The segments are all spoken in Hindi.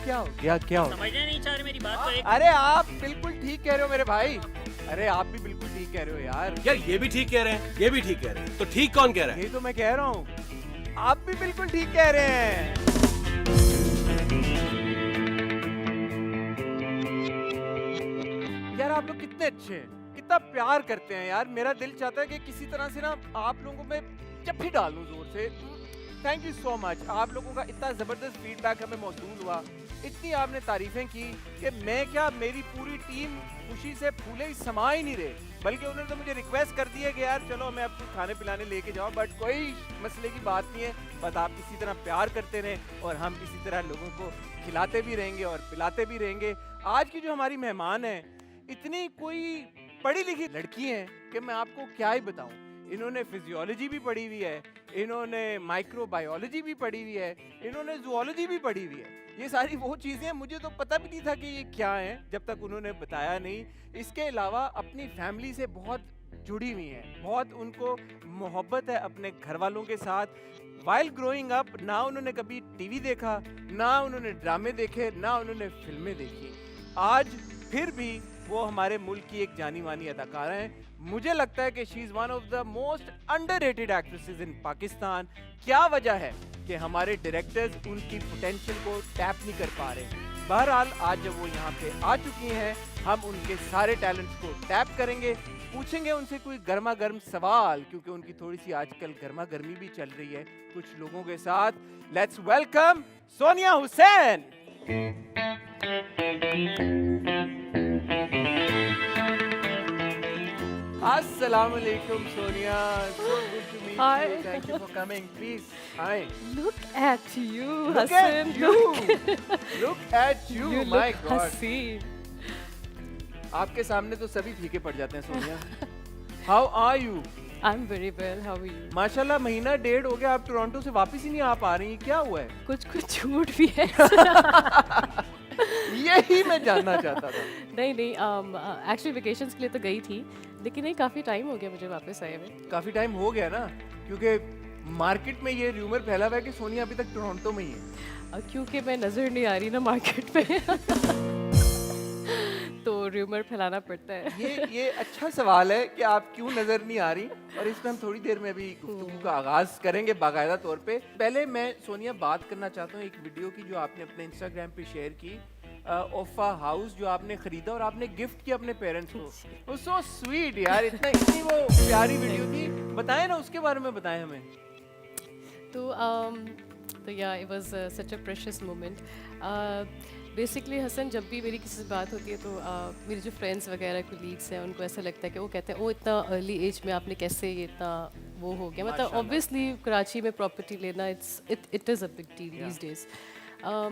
क्या हो गया, क्या हो? समझना नहीं चाह रहे मेरी बात को। एक अरे आप बिल्कुल ठीक कह रहे हो मेरे भाई, अरे आप भी बिल्कुल ठीक कह रहे हो यार। यार ये भी ठीक कह रहे हैं, ये भी ठीक कह रहे हैं, तो ठीक कौन कह रहा है? यही तो मैं कह रहा हूँ, आप भी बिल्कुल ठीक कह रहे हैं। यार आप लोग कितने अच्छे हैं, कितना प्यार करते हैं यार। मेरा दिल चाहता है कि किसी तरह से ना आप लोगों में जप्फी डाल दूं जोर से। थैंक यू सो मच, आप लोगों का इतना ज़बरदस्त फीडबैक हमें मौसूल हुआ, इतनी आपने तारीफ़ें की कि मैं क्या, मेरी पूरी टीम खुशी से फूले ही समा ही नहीं रहे। बल्कि उन्होंने तो मुझे रिक्वेस्ट कर दी है कि यार चलो हमें आपको खाने पिलाने लेके जाओ, बट कोई मसले की बात नहीं है। बस आप इसी तरह प्यार करते रहें और हम इसी तरह लोगों को खिलाते भी रहेंगे और पिलाते भी रहेंगे। आज की जो हमारी मेहमान है, इतनी कोई पढ़ी लिखी लड़की है कि मैं आपको क्या ही बताऊं। इन्होंने फिजियोलॉजी भी पढ़ी हुई है, इन्होंने माइक्रोबायोलॉजी भी पढ़ी हुई है, इन्होंने जूलॉजी भी पढ़ी हुई है। ये सारी वो चीज़ें मुझे तो पता भी नहीं था कि ये क्या हैं जब तक उन्होंने बताया नहीं। इसके अलावा अपनी फैमिली से बहुत जुड़ी हुई हैं, बहुत उनको मोहब्बत है अपने घर वालों के साथ। वाइल ग्रोइंग अप ना उन्होंने कभी टीवी देखा, ना उन्होंने ड्रामे देखे, ना उन्होंने फिल्में देखी। आज फिर भी वो हमारे मुल्क की एक जानी मानी अदाकारा हैं। मुझे लगता है कि she is one of the most underrated actresses इन पाकिस्तान। क्या वजह है कि हमारे डायरेक्टर्स उनकी पोटेंशियल को टैप नहीं कर पा रहे। बहरहाल आज जब वो यहाँ पे आ चुकी हैं, हम उनके सारे टैलेंट्स को टैप करेंगे, पूछेंगे उनसे कोई गर्मा गर्म सवाल, क्योंकि उनकी थोड़ी सी आजकल गर्मा गर्मी भी चल रही है कुछ लोगों के साथ। Let's welcome Sonia Hussain. Assalamualaikum, Sonia. So good to meet Hi. you. Thank you for coming. Please, hi. Look at you, Look Hassan. at you. Look at you. You My look God. Haseen. आपके सामने तो सभी फीके पड़ जाते हैं Sonia. How are you? I'm very well. How are you? माशाल्लाह महीना डेढ़ हो गया, आप टोरंटो से वापस ही नहीं आ पा रही हैं, क्या हुआ है? कुछ कुछ छूट भी है। यही मैं जानना चाहता था। नहीं एक्चुअली वेकेशंस के लिए तो गई थी, लेकिन नहीं काफ़ी टाइम हो गया मुझे वापस आए हुए। काफी टाइम हो गया ना, क्योंकि मार्केट में ये र्यूमर फैला हुआ है कि सोनिया अभी तक टोरंटो में ही है। क्योंकि मैं नज़र नहीं आ रही ना मार्केट पे। तो र्यूमर फैलाना पड़ता है। ये अच्छा सवाल है कि आप क्यों नजर नहीं आ रही, और इस पर हम थोड़ी देर में अभी गुफ्तगू का आगाज करेंगे बाकायदा तौर पे। पहले मैं सोनिया बात करना चाहता हूँ एक वीडियो की जो आपने अपने इंस्टाग्राम पे शेयर की, ओफा हाउस जो आपने खरीदा और आपने गिफ्ट किया अपने पेरेंट्स को। वो सो स्वीट यार, इतनी वो प्यारी वीडियो थी। बताएं ना उसके बारे में, बताएं हमें। तो या it was such a precious moment. Basically Hasan, जब भी मेरी किसी से बात होती है तो मेरे जो फ्रेंड्स वगैरह कोलीग्स हैं उनको ऐसा लगता है कि वो कहते हैं ओ इतना अर्ली एज में आपने कैसे ये इतना वो हो गया। मतलब ऑब्वियसली कराची में प्रॉपर्टी लेना it is a big deal these days.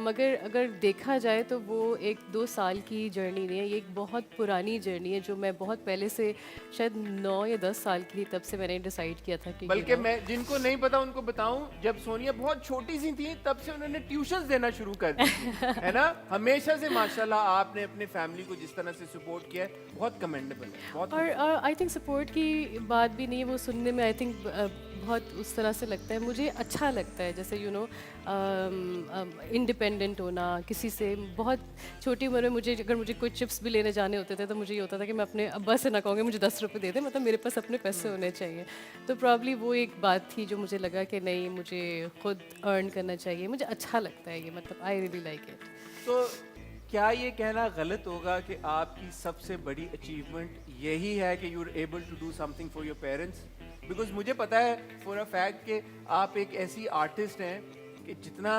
मगर अगर देखा जाए तो वो 1-2 साल की जर्नी नहीं है, ये एक बहुत पुरानी जर्नी है जो मैं बहुत पहले से, शायद 9 या 10 साल की थी तब से मैंने डिसाइड किया था कि बल्कि मैं जिनको नहीं पता उनको बताऊं, जब सोनिया बहुत छोटी सी थी तब से उन्होंने ट्यूशंस देना शुरू कर दी है ना। हमेशा से माशाल्लाह आपने अपने फैमिली को जिस तरह से सपोर्ट किया है, बहुत कमेंडेबल है। बहुत और आई थिंक सपोर्ट की बात भी नहीं है, वो सुनने में आई थिंक बहुत उस तरह से लगता है, मुझे अच्छा लगता है। जैसे यू नो इंडिपेंडेंट होना, किसी से बहुत छोटी उम्र में अगर मुझे कोई चिप्स भी लेने जाने होते थे तो मुझे ये होता था कि मैं अपने अब्बा से ना कहूँगी मुझे 10 रुपये दे दे, मतलब मेरे पास अपने पैसे होने चाहिए। तो प्रॉब्ली वो एक बात थी जो मुझे लगा कि नहीं, मुझे खुद अर्न करना चाहिए, मुझे अच्छा लगता है ये, मतलब आई रियली लाइक इट। तो क्या ये कहना गलत होगा कि आपकी सबसे बड़ी अचीवमेंट यही है कि you are able to do something for your parents? Because मुझे पता है फॉर अ फैक्ट कि आप एक ऐसी आर्टिस्ट हैं कि जितना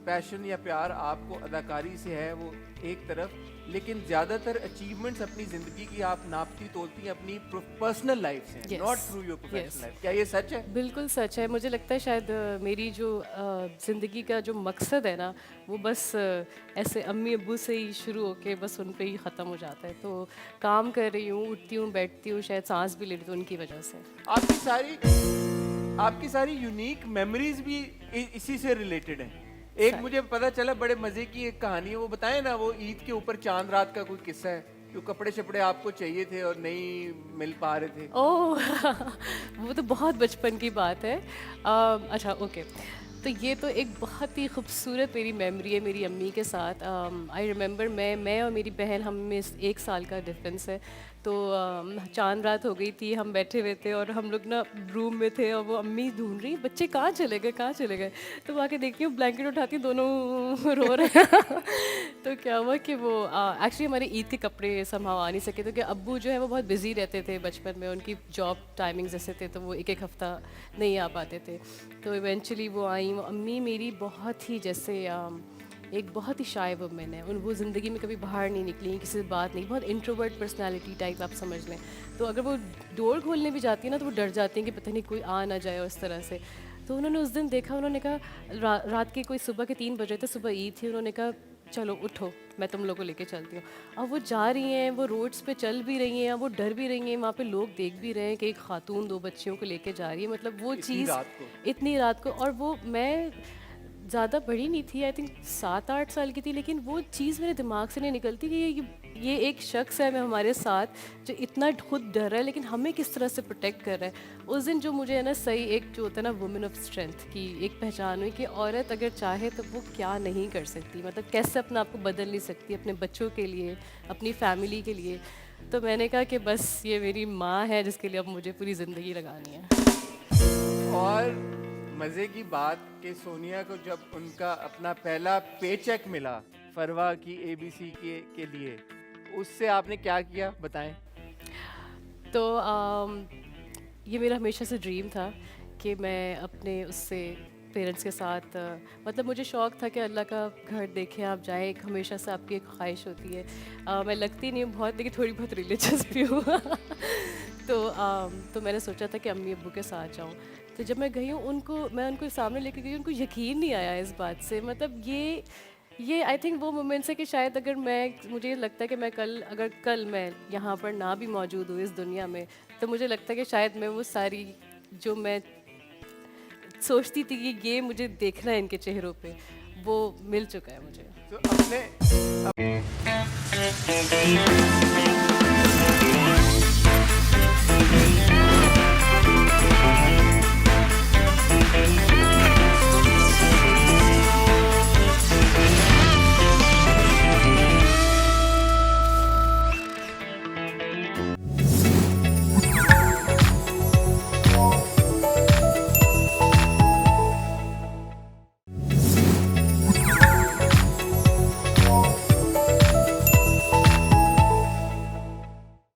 पैशन या प्यार आपको अदाकारी से है वो एक तरफ, लेकिन ज़्यादातर अचीवमेंट्स अपनी ज़िंदगी की आप नापती तोलती हैं अपनी पर्सनल लाइफ से, not through your professional life. क्या ये सच है? बिल्कुल सच है। मुझे लगता है शायद मेरी जो ज़िंदगी का जो मकसद है ना, वो बस ऐसे अम्मी अब्बू से ही शुरू होके बस उन पे ही ख़त्म हो जाता है। तो काम कर रही हूँ, उठती हूँ, बैठती हूँ, शायद सांस भी ले रही हूँ उनकी वजह से। आपकी सारी यूनिक मेमोरीज भी इसी से रिलेटेड हैं। एक मुझे पता चला बड़े मजे की एक कहानी है, वो बताएं ना। वो ईद के ऊपर चांद रात का कोई किस्सा है, जो कपड़े शपड़े आपको चाहिए थे और नहीं मिल पा रहे थे। ओह वो तो बहुत बचपन की बात है। अच्छा ओके। तो ये तो एक बहुत ही खूबसूरत मेरी मेमोरी है मेरी अम्मी के साथ। आई रिमेंबर मैं और मेरी बहन हम में 1 साल का डिफरेंस है। तो चांद रात हो गई थी, हम बैठे हुए थे और हम लोग ना रूम में थे और वो अम्मी ढूंढ रही बच्चे कहाँ चले गए कहाँ चले गए। तो वहाँ के देखती हूँ ब्लैंकेट उठाती हूँ, दोनों रो रहे हैं। तो क्या हुआ कि वो एक्चुअली हमारे ईद के कपड़े संभाव आ नहीं सके, तो कि अब्बू जो है वो बहुत बिजी रहते थे बचपन में, उनकी जॉब टाइमिंग्स ऐसे थे तो वो एक एक हफ्ता नहीं आ पाते थे। तो इवेंचुअली वो आई। वो अम्मी मेरी बहुत ही जैसे एक बहुत ही शाय वुमेन है। उन वो ज़िंदगी में कभी बाहर नहीं निकली, किसी से बात नहीं, बहुत इंट्रोवर्ट पर्सनालिटी टाइप आप समझ लें। तो अगर वो डोर खोलने भी जाती है ना तो वो डर जाती हैं कि पता नहीं कोई आ ना जाए और इस तरह से। तो उन्होंने उस दिन देखा, उन्होंने कहा रात के कोई सुबह के 3 बजे थे, सुबह ईद थी, उन्होंने कहा चलो उठो मैं तुम लोग को लेके चलती हूँ। अब वो जा रही हैं, वो रोड्स पे चल भी रही हैं, वो डर भी रही हैं, वहाँ पे लोग देख भी रहे हैं कि एक खातून 2 बच्चियों को लेके जा रही है। मतलब वो चीज़ इतनी रात को, और वो मैं ज़्यादा बड़ी नहीं थी, आई थिंक 7-8 साल की थी, लेकिन वो चीज़ मेरे दिमाग से नहीं निकलती कि ये एक शख्स है मैं हमारे साथ जो इतना खुद डर रहा है लेकिन हमें किस तरह से प्रोटेक्ट कर रहा है। उस दिन जो मुझे है ना सही एक जो होता है ना वुमेन ऑफ स्ट्रेंथ की एक पहचान हुई कि औरत अगर चाहे तो वो क्या नहीं कर सकती, मतलब कैसे अपने आप को बदल नहीं सकती अपने बच्चों के लिए, अपनी फैमिली के लिए। तो मैंने कहा कि बस ये मेरी माँ है जिसके लिए अब मुझे पूरी ज़िंदगी लगानी है। और मज़े की बात कि सोनिया को जब उनका अपना पहला पेचेक मिला फरवा की ABC के लिए, उससे आपने क्या किया बताएं। तो ये मेरा हमेशा से ड्रीम था कि मैं अपने उससे पेरेंट्स के साथ मतलब मुझे शौक़ था कि अल्लाह का घर देखें आप जाएं, एक हमेशा से आपकी एक ख्वाहिश होती है। मैं लगती नहीं हूँ बहुत, लेकिन थोड़ी बहुत रिलीजियस भी हूँ। तो मैंने सोचा था कि अम्मी अब्बू के साथ जाऊँ। तो जब मैं गई हूँ मैं उनको सामने लेके गई, उनको यकीन नहीं आया इस बात से। मतलब ये आई थिंक वो मोमेंट्स है कि शायद अगर मुझे लगता है कि अगर कल मैं यहाँ पर ना भी मौजूद हूँ इस दुनिया में, तो मुझे लगता है कि शायद मैं वो सारी जो मैं सोचती थी कि ये मुझे देखना है इनके चेहरों पे, वो मिल चुका है मुझे। तो अपने